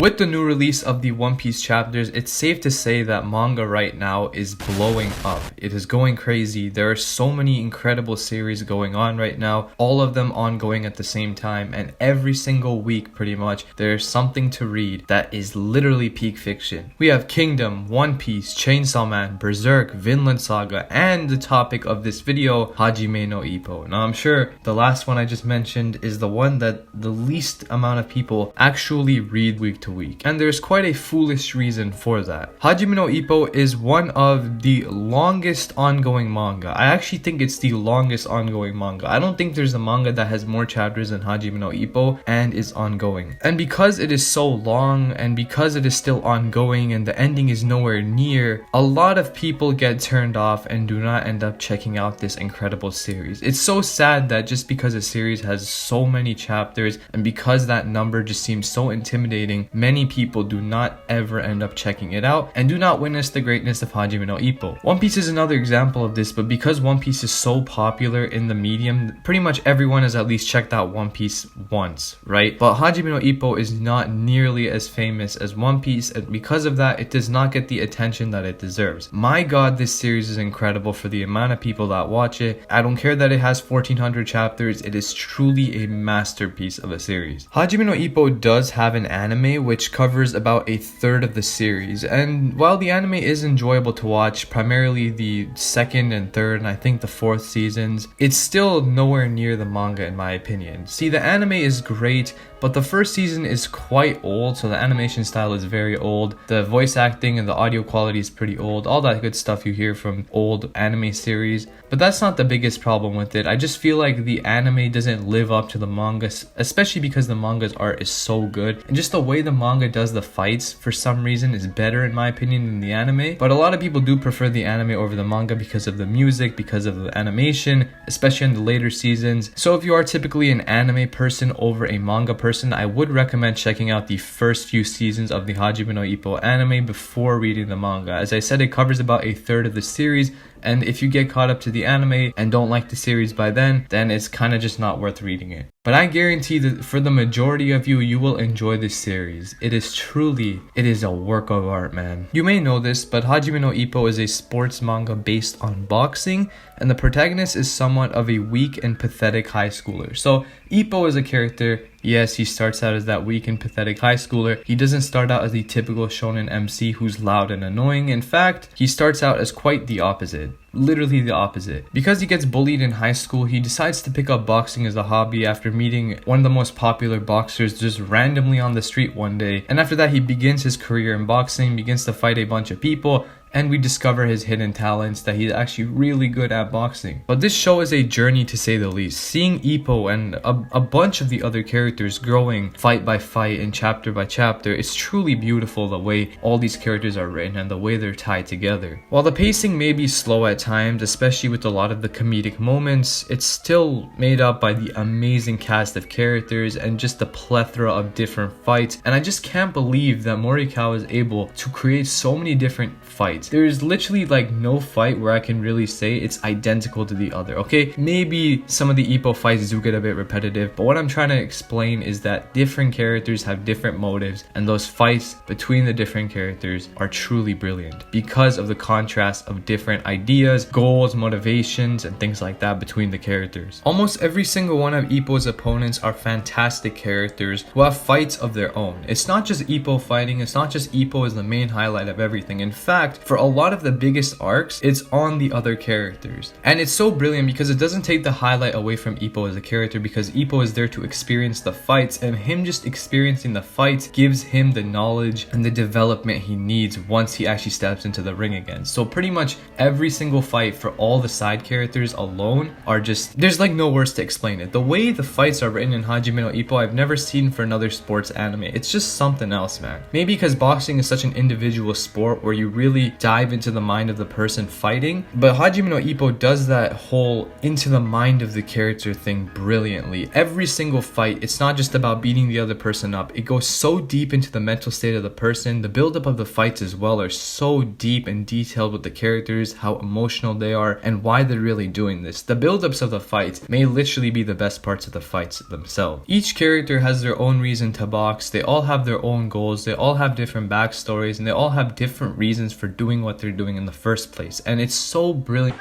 With the new release of the One Piece chapters, it's safe to say that manga right now is blowing up. It is going crazy. There are so many incredible series going on right now, all of them ongoing at the same time, and every single week pretty much there's something to read that is literally peak fiction. We have Kingdom, One Piece, Chainsaw Man, Berserk, Vinland Saga, and the topic of this video, Hajime no Ippo. Now I'm sure the last one I just mentioned is the one that the least amount of people actually read week to week, and there's quite a foolish reason for that. Hajime no Ippo is one of the longest ongoing manga. I actually think it's the longest ongoing manga. I don't think there's a manga that has more chapters than Hajime no Ippo and is ongoing. And because it is so long and because it is still ongoing and the ending is nowhere near, a lot of people get turned off and do not end up checking out this incredible series. It's so sad that just because a series has so many chapters and because that number just seems so intimidating, many people do not ever end up checking it out and do not witness the greatness of Hajime no Ippo. One Piece is another example of this, but because One Piece is so popular in the medium, pretty much everyone has at least checked out One Piece once, right? But Hajime no Ippo is not nearly as famous as One Piece, and because of that, it does not get the attention that it deserves. My god, this series is incredible for the amount of people that watch it. I don't care that it has 1400 chapters, it is truly a masterpiece of a series. Hajime no Ippo does have an anime which covers about a third of the series, and while the anime is enjoyable to watch, primarily the second and third and I think the fourth seasons, it's still nowhere near the manga in my opinion. See, the anime is great, but the first season is quite old, so the animation style is very old, the voice acting and the audio quality is pretty old, all that good stuff you hear from old anime series. But that's not the biggest problem with it. I just feel like the anime doesn't live up to the manga, especially because the manga's art is so good, and just the way the manga does the fights for some reason is better in my opinion than the anime. But a lot of people do prefer the anime over the manga because of the music, because of the animation, especially in the later seasons. So if you are typically an anime person over a manga person, I would recommend checking out the first few seasons of the Hajime no Ippo anime before reading the manga. As I said, it covers about a third of the series, and if you get caught up to the anime and don't like the series by then it's kind of just not worth reading it. But I guarantee that for the majority of you, you will enjoy this series. It is a work of art, man. You may know this, but Hajime no Ippo is a sports manga based on boxing, and the protagonist is somewhat of a weak and pathetic high schooler. So Ippo is a character. Yes, he starts out as that weak and pathetic high schooler. He doesn't start out as the typical shonen MC who's loud and annoying. In fact, he starts out as quite the opposite. Literally the opposite. Because he gets bullied in high school, he decides to pick up boxing as a hobby after meeting one of the most popular boxers just randomly on the street one day. And after that, he begins his career in boxing, begins to fight a bunch of people, and we discover his hidden talents, that he's actually really good at boxing. But this show is a journey to say the least. Seeing Ippo and a bunch of the other characters growing fight by fight and chapter by chapter, it's truly beautiful the way all these characters are written and the way they're tied together. While the pacing may be slow at times, especially with a lot of the comedic moments, it's still made up by the amazing cast of characters and just the plethora of different fights. And I just can't believe that Morikawa is able to create so many different fights. There's literally like no fight where I can really say it's identical to the other, okay? Maybe some of the Ippo fights do get a bit repetitive, but what I'm trying to explain is that different characters have different motives, and those fights between the different characters are truly brilliant because of the contrast of different ideas, goals, motivations, and things like that between the characters. Almost every single one of Ippo's opponents are fantastic characters who have fights of their own. It's not just Ippo fighting, it's not just Ippo as the main highlight of everything. In fact, for a lot of the biggest arcs, it's on the other characters. And it's so brilliant because it doesn't take the highlight away from Ippo as a character, because Ippo is there to experience the fights, and him just experiencing the fights gives him the knowledge and the development he needs once he actually steps into the ring again. So pretty much every single fight for all the side characters alone are just, there's like no words to explain it. The way the fights are written in Hajime no Ippo, I've never seen for another sports anime. It's just something else, man. Maybe because boxing is such an individual sport where you really dive into the mind of the person fighting. But Hajime no Ippo does that whole into the mind of the character thing brilliantly. Every single fight, it's not just about beating the other person up. It goes so deep into the mental state of the person. The buildup of the fights as well are so deep and detailed with the characters, how emotional they are, and why they're really doing this. The buildups of the fights may literally be the best parts of the fights themselves. Each character has their own reason to box. They all have their own goals. They all have different backstories, and they all have different reasons for doing what they're doing in the first place. And it's so brilliant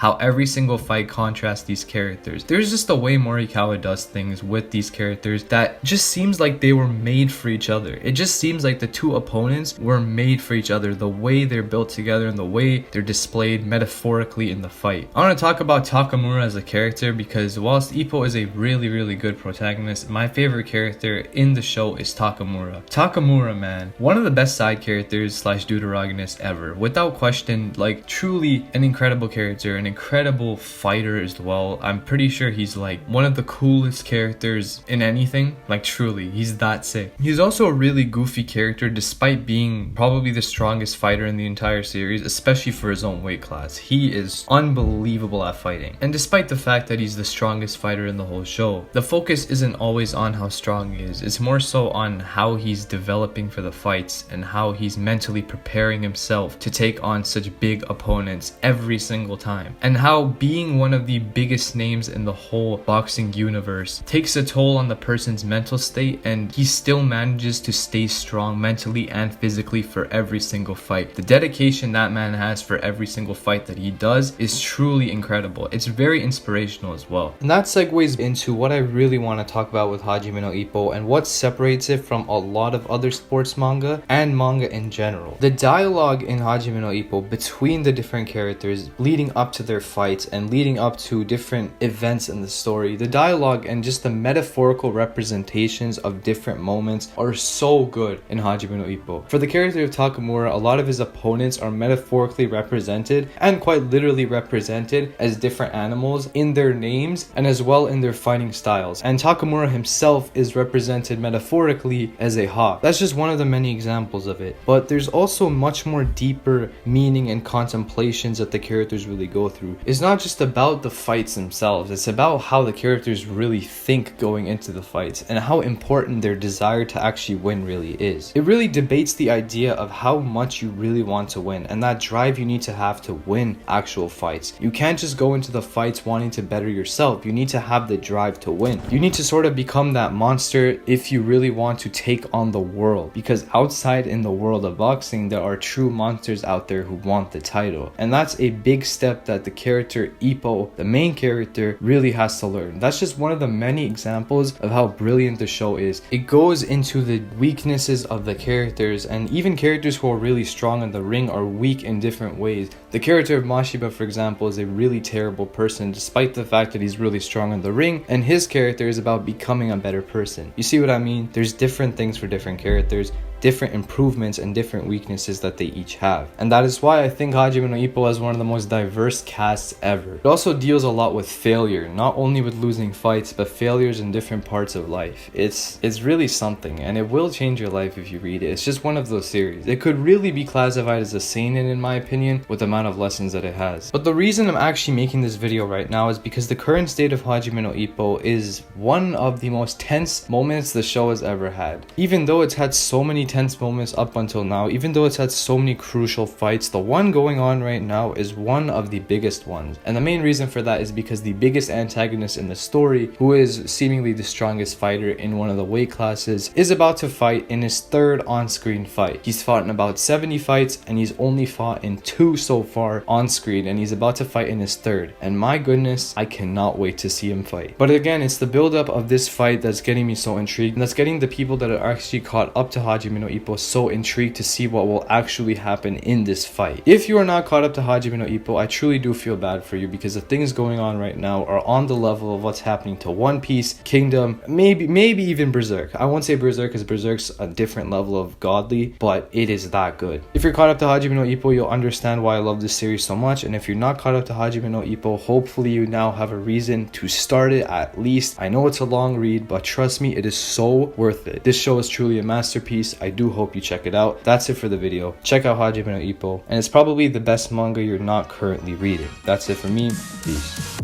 how every single fight contrasts these characters. There's just a way Morikawa does things with these characters that just seems like they were made for each other. It just seems like the two opponents were made for each other, the way they're built together and the way they're displayed metaphorically in the fight. I want to talk about Takamura as a character because whilst Ippo is a really good protagonist, my favorite character in the show is Takamura. Takamura, man, one of the best side characters slash deuteragonist ever. Without question, like truly an incredible character, an incredible fighter as well. I'm pretty sure he's like one of the coolest characters in anything. Like truly, he's that sick. He's also a really goofy character despite being probably the strongest fighter in the entire series, especially for his own weight class. He is unbelievable at fighting. And despite the fact that he's the strongest fighter in the whole show, the focus isn't always on how strong he is. It's more so on how he's developing for the fights and how he's mentally preparing himself to take on such big opponents every single time. And how being one of the biggest names in the whole boxing universe takes a toll on the person's mental state, and he still manages to stay strong mentally and physically for every single fight. The dedication that man has for every single fight that he does is truly incredible. It's very inspirational as well. And that segues into what I really want to talk about with Hajime no Ippo and what separates it from a lot of other sports manga and manga in general. The dialogue in Hajime no Ippo between the different characters leading up to their fights and leading up to different events in the story, the dialogue and just the metaphorical representations of different moments are so good in Hajime no Ippo. For the character of Takamura, a lot of his opponents are metaphorically represented and quite literally represented as different animals in their names and as well in their fighting styles. And Takamura himself is represented metaphorically as a hawk. That's just one of the many examples of it. But there's also much more deeper meaning and contemplations that the characters really go through. It's not just about the fights themselves, it's about how the characters really think going into the fights and how important their desire to actually win really is. It really debates the idea of how much you really want to win and that drive you need to have to win actual fights. You can't just go into the fights wanting to better yourself. You need to have the drive to win. You need to sort of become that monster if you really want to take on the world, because outside in the world of boxing there are true monsters out there who want the title, and that's a big step that the character Ippo, the main character, really has to learn. That's just one of the many examples of how brilliant the show is. It goes into the weaknesses of the characters, and even characters who are really strong in the ring are weak in different ways. The character of Mashiba, for example, is a really terrible person despite the fact that he's really strong in the ring, and his character is about becoming a better person. You see what I mean? There's different things for different characters, different improvements and different weaknesses that they each have. And that is why I think Hajime no Ippo has one of the most diverse casts ever. It also deals a lot with failure, not only with losing fights, but failures in different parts of life. It's really something, and it will change your life if you read it. It's just one of those series. It could really be classified as a seinen in my opinion, with the amount of lessons that it has. But the reason I'm actually making this video right now is because the current state of Hajime no Ippo is one of the most tense moments the show has ever had. Even though it's had so many tense moments up until now, even though it's had so many crucial fights, the one going on right now is one of the biggest ones. And the main reason for that is because the biggest antagonist in the story, who is seemingly the strongest fighter in one of the weight classes, is about to fight in his third on-screen fight. He's fought in about 70 fights and he's only fought in 2 so far on screen, and he's about to fight in his third. And my goodness, I cannot wait to see him fight. But again, it's the build-up of this fight that's getting me so intrigued, and that's getting the people that are actually caught up to Hajime no Ippo so intrigued to see what will actually happen in this fight. If you are not caught up to Hajime no Ippo, I truly do do feel bad for you, because the things going on right now are on the level of what's happening to One Piece, Kingdom, maybe even Berserk. I won't say Berserk, because Berserk's a different level of godly, but it is that good. If you're caught up to Hajime no Ippo, you'll understand why I love this series so much. And if you're not caught up to Hajime no Ippo, hopefully you now have a reason to start it at least. I know it's a long read, but trust me, it is so worth it. This show is truly a masterpiece. I do hope you check it out. That's it for the video. Check out Hajime no Ippo, and it's probably the best manga you're not currently reading. That's it for me. Peace.